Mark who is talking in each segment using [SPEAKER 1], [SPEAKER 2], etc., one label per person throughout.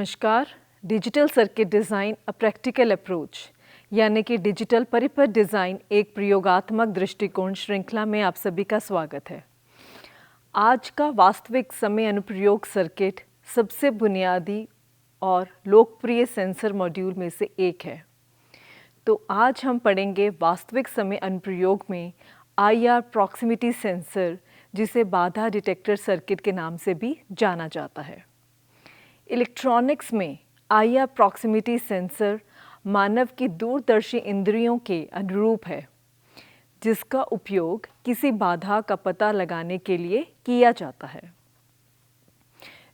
[SPEAKER 1] नमस्कार। Digital circuit design a practical approach यानी कि डिजिटल परिपथ डिज़ाइन एक प्रयोगात्मक दृष्टिकोण श्रृंखला में आप सभी का स्वागत है। आज का वास्तविक समय अनुप्रयोग सर्किट सबसे बुनियादी और लोकप्रिय सेंसर मॉड्यूल में से एक है। तो आज हम पढ़ेंगे वास्तविक समय अनुप्रयोग में IR प्रॉक्सिमिटी सेंसर, जिसे बाधा डिटेक्टर सर्किट के नाम से भी जाना जाता है। इलेक्ट्रॉनिक्स में IR प्रॉक्सिमिटी सेंसर मानव की दूरदर्शी इंद्रियों के अनुरूप है, जिसका उपयोग किसी बाधा का पता लगाने के लिए किया जाता है।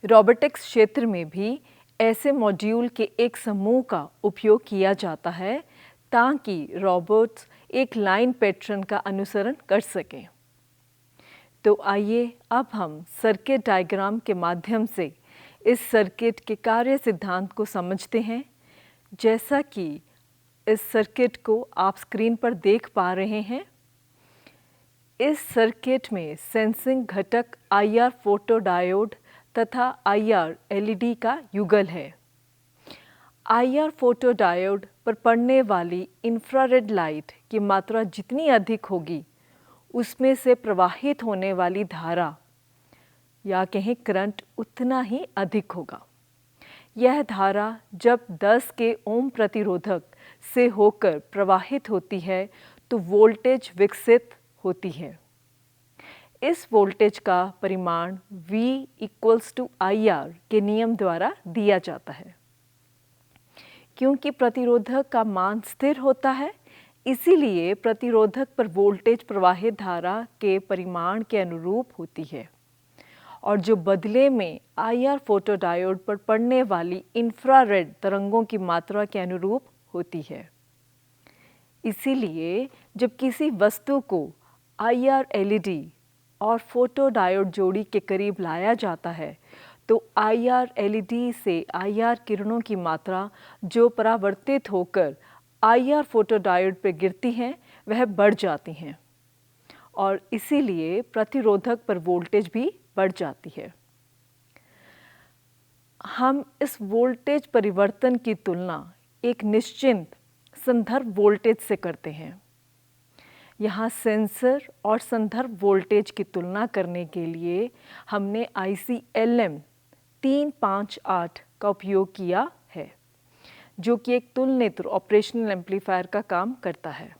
[SPEAKER 1] रोबोटिक्स क्षेत्र में भी ऐसे मॉड्यूल के एक समूह का उपयोग किया जाता है ताकि रोबोट्स एक लाइन पैटर्न का अनुसरण कर सकें। तो आइए अब हम सर्किट डायग्राम के माध्यम से इस सर्किट के कार्य सिद्धांत को समझते हैं। जैसा कि इस सर्किट को आप स्क्रीन पर देख पा रहे हैं, इस सर्किट में सेंसिंग घटक IR फोटोडायोड तथा IR LED का युगल है। IR फोटोडायोड पर पड़ने वाली इंफ्रारेड लाइट की मात्रा जितनी अधिक होगी, उसमें से प्रवाहित होने वाली धारा या कहें करंट उतना ही अधिक होगा। यह धारा जब 10 के ओम प्रतिरोधक से होकर प्रवाहित होती है तो वोल्टेज विकसित होती है। इस वोल्टेज का परिमाण V = IR के नियम द्वारा दिया जाता है। क्योंकि प्रतिरोधक का मान स्थिर होता है, इसीलिए प्रतिरोधक पर वोल्टेज प्रवाहित धारा के परिमाण के अनुरूप होती है, और जो बदले में IR फोटोडायोड पर पड़ने वाली इंफ्रारेड तरंगों की मात्रा के अनुरूप होती है। इसीलिए जब किसी वस्तु को IR LED और फोटोडायोड जोड़ी के करीब लाया जाता है तो IR LED से IR किरणों की मात्रा जो परावर्तित होकर IR फोटोडायोड पर गिरती हैं, वह बढ़ जाती हैं, और इसीलिए प्रतिरोधक पर वोल्टेज भी बढ़ जाती है। हम इस वोल्टेज परिवर्तन की तुलना एक निश्चित संदर्भ वोल्टेज से करते हैं। यहाँ सेंसर और संदर्भ वोल्टेज की तुलना करने के लिए हमने IC LM358 का उपयोग किया है, जो कि एक तुलनित्र ऑपरेशनल एम्पलीफायर का काम करता है।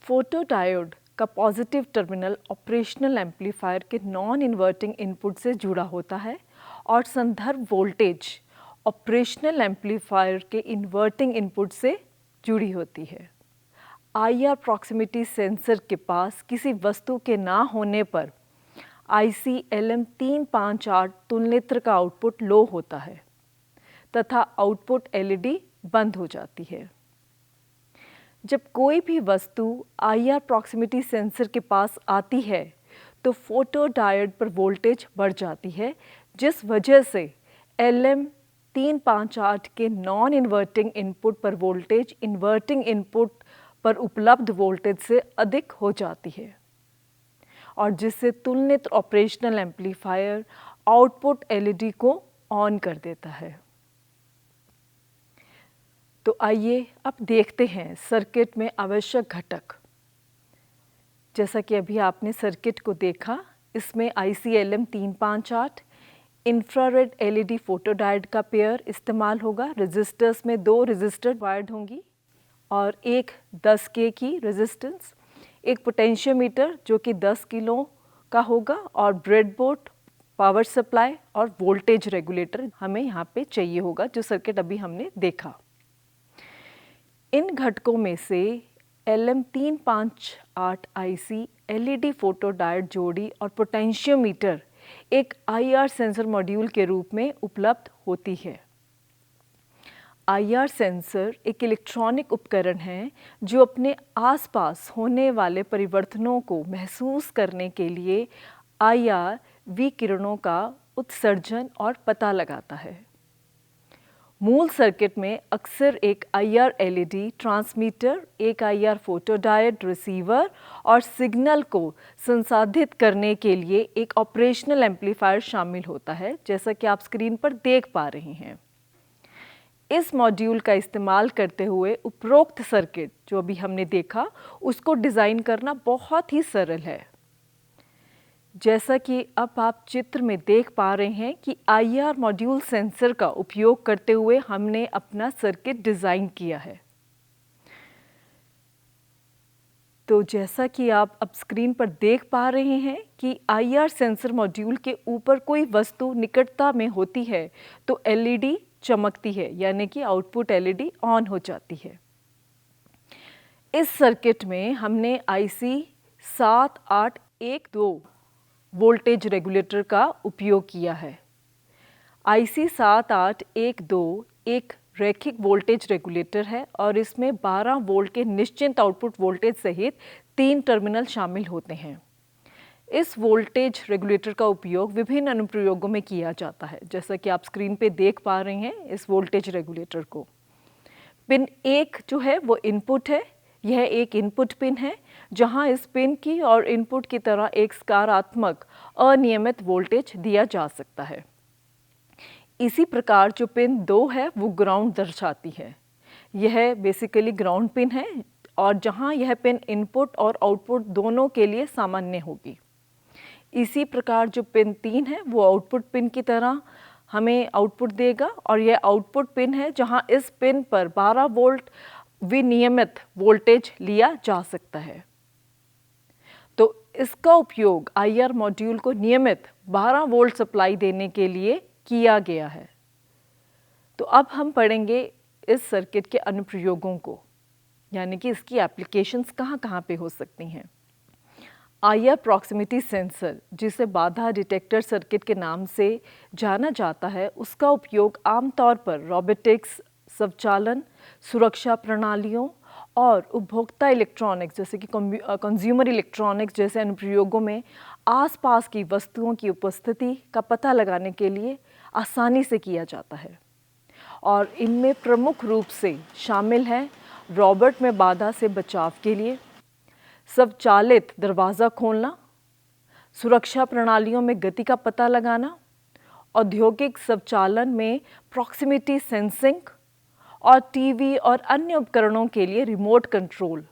[SPEAKER 1] फोटोडायोड का पॉजिटिव टर्मिनल ऑपरेशनल एम्पलीफायर के नॉन इन्वर्टिंग इनपुट से जुड़ा होता है और संदर्भ वोल्टेज ऑपरेशनल एम्पलीफायर के इन्वर्टिंग इनपुट से जुड़ी होती है। IR प्रॉक्सिमिटी सेंसर के पास किसी वस्तु के ना होने पर IC LM358 तुलनित्र का आउटपुट लो होता है तथा आउटपुट LED बंद हो जाती है। जब कोई भी वस्तु IR प्रॉक्सिमिटी सेंसर के पास आती है तो फोटोडायोड पर वोल्टेज बढ़ जाती है, जिस वजह से LM358 के नॉन इन्वर्टिंग इनपुट पर वोल्टेज इन्वर्टिंग इनपुट पर उपलब्ध वोल्टेज से अधिक हो जाती है, और जिससे तुलनित्र ऑपरेशनल एम्पलीफायर आउटपुट LED को ऑन कर देता है। तो आइए अब देखते हैं सर्किट में आवश्यक घटक। जैसा कि अभी आपने सर्किट को देखा, इसमें IC LM358 infrared LED photodiode का पेयर इस्तेमाल होगा। रेजिस्टर्स में 2 रेजिस्टर वायर्ड होंगी और एक 10K की रेजिस्टेंस, एक पोटेंशियोमीटर जो कि 10 किलो का होगा, और ब्रेडबोर्ड, पावर सप्लाई और वोल्टेज रेगुलेटर हमें यहाँ पे चाहिए होगा, जो सर्किट अभी हमने देखा। इन घटकों में से LM358 IC LED फोटोडायोड जोड़ी और पोटेंशियोमीटर एक IR सेंसर मॉड्यूल के रूप में उपलब्ध होती है। IR सेंसर एक इलेक्ट्रॉनिक उपकरण है जो अपने आसपास होने वाले परिवर्तनों को महसूस करने के लिए IR विकिरणों का उत्सर्जन और पता लगाता है। मूल सर्किट में अक्सर एक IR LED ट्रांसमीटर, एक IR फोटोडायोड रिसीवर और सिग्नल को संसाधित करने के लिए एक ऑपरेशनल एम्पलीफायर शामिल होता है, जैसा कि आप स्क्रीन पर देख पा रहे हैं। इस मॉड्यूल का इस्तेमाल करते हुए उपरोक्त सर्किट जो अभी हमने देखा उसको डिज़ाइन करना बहुत ही सरल है। जैसा कि अब आप चित्र में देख पा रहे हैं कि IR मॉड्यूल सेंसर का उपयोग करते हुए हमने अपना सर्किट डिज़ाइन किया है। तो जैसा कि आप अब स्क्रीन पर देख पा रहे हैं कि IR सेंसर मॉड्यूल के ऊपर कोई वस्तु निकटता में होती है तो LED चमकती है, यानी कि आउटपुट LED ऑन हो जाती है। इस सर्किट में हमने IC 7812 वोल्टेज रेगुलेटर का उपयोग किया है। IC 7812 एक रैखिक वोल्टेज रेगुलेटर है और इसमें 12 वोल्ट के निश्चित आउटपुट वोल्टेज सहित 3 टर्मिनल शामिल होते हैं। इस वोल्टेज रेगुलेटर का उपयोग विभिन्न अनुप्रयोगों में किया जाता है, जैसा कि आप स्क्रीन पे देख पा रहे हैं इस वोल्टेज रेगुलेटर को। पिन 1 जो है वो इनपुट है। यह एक इनपुट पिन है जहां इस पिन की और इनपुट की तरह एक सकारात्मक अनियमित वोल्टेज दिया जा सकता है। इसी प्रकार जो पिन 2 है वो ग्राउंड दर्शाती है। यह बेसिकली ग्राउंड पिन है और जहां यह पिन इनपुट और आउटपुट दोनों के लिए सामान्य होगी। इसी प्रकार जो पिन 3 है वो आउटपुट पिन की तरह हमें आउटपुट देगा और यह आउटपुट पिन है जहां इस पिन पर 12 वोल्ट विनियमित वोल्टेज लिया जा सकता है। तो इसका उपयोग IR मॉड्यूल को नियमित 12 वोल्ट सप्लाई देने के लिए किया गया है। तो अब हम पढ़ेंगे इस सर्किट के अनुप्रयोगों को, यानी कि इसकी एप्लीकेशंस कहाँ पे हो सकती हैं। IR प्रॉक्सिमिटी सेंसर, जिसे बाधा डिटेक्टर सर्किट के नाम से जाना जाता है, उसका उपयोग आमतौर पर रोबोटिक्स, स्वचालन, सुरक्षा प्रणालियों और उपभोक्ता इलेक्ट्रॉनिक्स जैसे कि कंज्यूमर इलेक्ट्रॉनिक्स जैसे अनुप्रयोगों में आसपास की वस्तुओं की उपस्थिति का पता लगाने के लिए आसानी से किया जाता है। और इनमें प्रमुख रूप से शामिल हैं रोबोट में बाधा से बचाव के लिए, स्वचालित दरवाज़ा खोलना, सुरक्षा प्रणालियों में गति का पता लगाना, औद्योगिक स्वचालन में प्रॉक्सिमिटी सेंसिंग और टीवी और अन्य उपकरणों के लिए रिमोट कंट्रोल।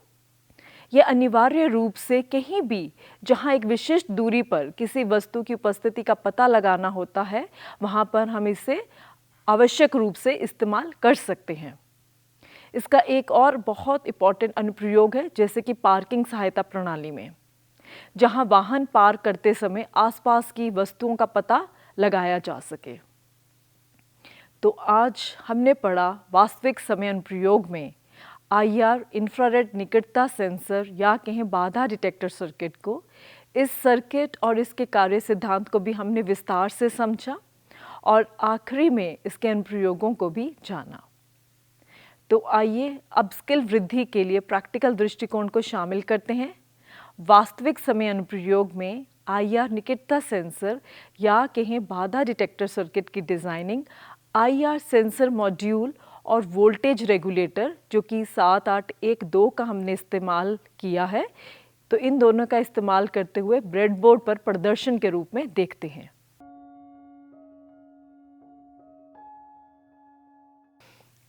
[SPEAKER 1] यह अनिवार्य रूप से कहीं भी जहां एक विशिष्ट दूरी पर किसी वस्तु की उपस्थिति का पता लगाना होता है वहां पर हम इसे आवश्यक रूप से इस्तेमाल कर सकते हैं। इसका एक और बहुत इम्पॉर्टेंट अनुप्रयोग है, जैसे कि पार्किंग सहायता प्रणाली में, जहां वाहन पार्क करते समय आसपास की वस्तुओं का पता लगाया जा सके। तो आज हमने पढ़ा वास्तविक समय अनुप्रयोग में IR इंफ्रारेड निकटता सेंसर या कहें बाधा डिटेक्टर सर्किट को। इस सर्किट और इसके कार्य सिद्धांत को भी हमने विस्तार से समझा और आखिरी में इसके अनुप्रयोगों को भी जाना। तो आइए अब स्किल वृद्धि के लिए प्रैक्टिकल दृष्टिकोण को शामिल करते हैं। वास्तविक समय अनुप्रयोग में IR निकटता सेंसर या कहें बाधा डिटेक्टर सर्किट की डिज़ाइनिंग IR सेंसर मॉड्यूल और वोल्टेज रेगुलेटर जो कि 7812 का हमने इस्तेमाल किया है, तो इन दोनों का इस्तेमाल करते हुए ब्रेडबोर्ड पर प्रदर्शन के रूप में देखते हैं।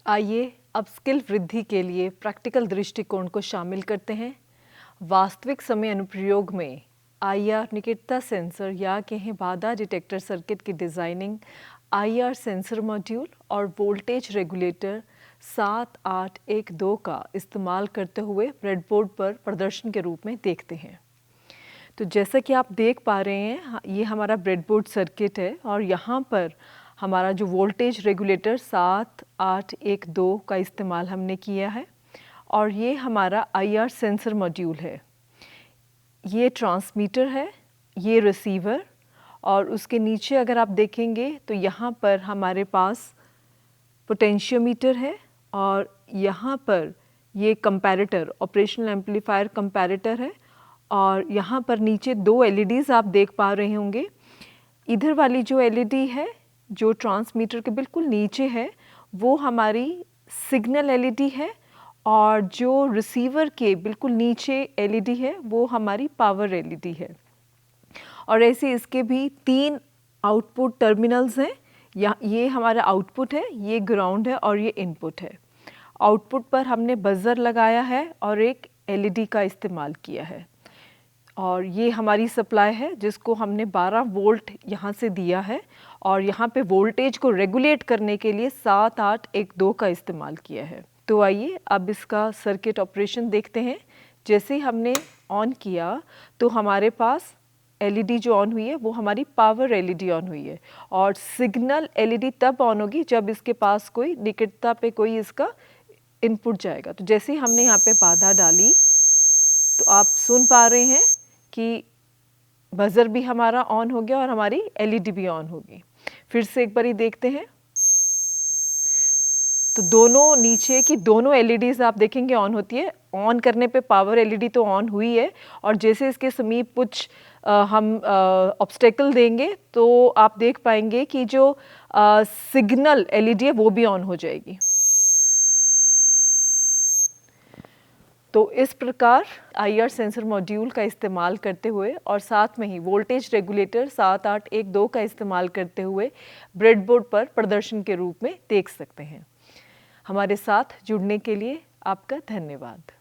[SPEAKER 1] आइए अब स्किल वृद्धि के लिए प्रैक्टिकल दृष्टिकोण को शामिल करते हैं। वास्तविक समय अनुप्रयोग में IR निकटता सेंसर या कहें बाधा डिटेक्टर सर्किट की डिज़ाइनिंग IR सेंसर मॉड्यूल और वोल्टेज रेगुलेटर 7812 का इस्तेमाल करते हुए ब्रेडबोर्ड पर प्रदर्शन के रूप में देखते हैं। तो जैसा कि आप देख पा रहे हैं, ये हमारा ब्रेडबोर्ड सर्किट है और यहाँ पर हमारा जो वोल्टेज रेगुलेटर 7812 का इस्तेमाल हमने किया है और ये हमारा IR सेंसर मॉड्यूल है। ये ट्रांसमीटर है, ये रिसीवर और उसके नीचे अगर आप देखेंगे तो यहाँ पर हमारे पास पोटेंशियोमीटर है और यहाँ पर ये कंपैरेटर, ऑपरेशनल एम्पलीफायर कंपैरेटर है और यहाँ पर नीचे 2 LEDs आप देख पा रहे होंगे। इधर वाली जो LED है जो ट्रांसमीटर के बिल्कुल नीचे है वो हमारी सिग्नल एलईडी है और जो रिसीवर के बिल्कुल नीचे एलईडी है वो हमारी पावर एलईडी है। और ऐसे इसके भी 3 आउटपुट टर्मिनल्स हैं। ये हमारा आउटपुट है, ये ग्राउंड है और ये इनपुट है। आउटपुट पर हमने बज़र लगाया है और एक एलईडी का इस्तेमाल किया है। और ये हमारी सप्लाई है जिसको हमने 12 वोल्ट यहाँ से दिया है और यहाँ पे वोल्टेज को रेगुलेट करने के लिए 7812 का इस्तेमाल किया है। तो आइए अब इसका सर्किट ऑपरेशन देखते हैं। जैसे ही हमने ऑन किया तो हमारे पास एलईडी जो ऑन हुई है वो हमारी पावर एलईडी ऑन हुई है और सिग्नल एलईडी तब ऑन होगी जब इसके पास कोई निकटता पे कोई इसका इनपुट जाएगा। तो जैसे ही हमने यहाँ पे बाधा डाली तो आप सुन पा रहे हैं कि बज़र भी हमारा ऑन हो गया और हमारी एलईडी भी ऑन होगी। फिर से एक बारी देखते हैं। तो दोनों नीचे की दोनों एलईडीज़ आप देखेंगे ऑन होती है। ऑन करने पे पावर एलईडी तो ऑन हुई है और जैसे इसके समीप कुछ हम ऑब्स्टेकल देंगे तो आप देख पाएंगे कि जो सिग्नल एलईडी है वो भी ऑन हो जाएगी। तो इस प्रकार IR सेंसर मॉड्यूल का इस्तेमाल करते हुए और साथ में ही वोल्टेज रेगुलेटर 7812 का इस्तेमाल करते हुए ब्रेडबोर्ड पर प्रदर्शन के रूप में देख सकते हैं। हमारे साथ जुड़ने के लिए आपका धन्यवाद।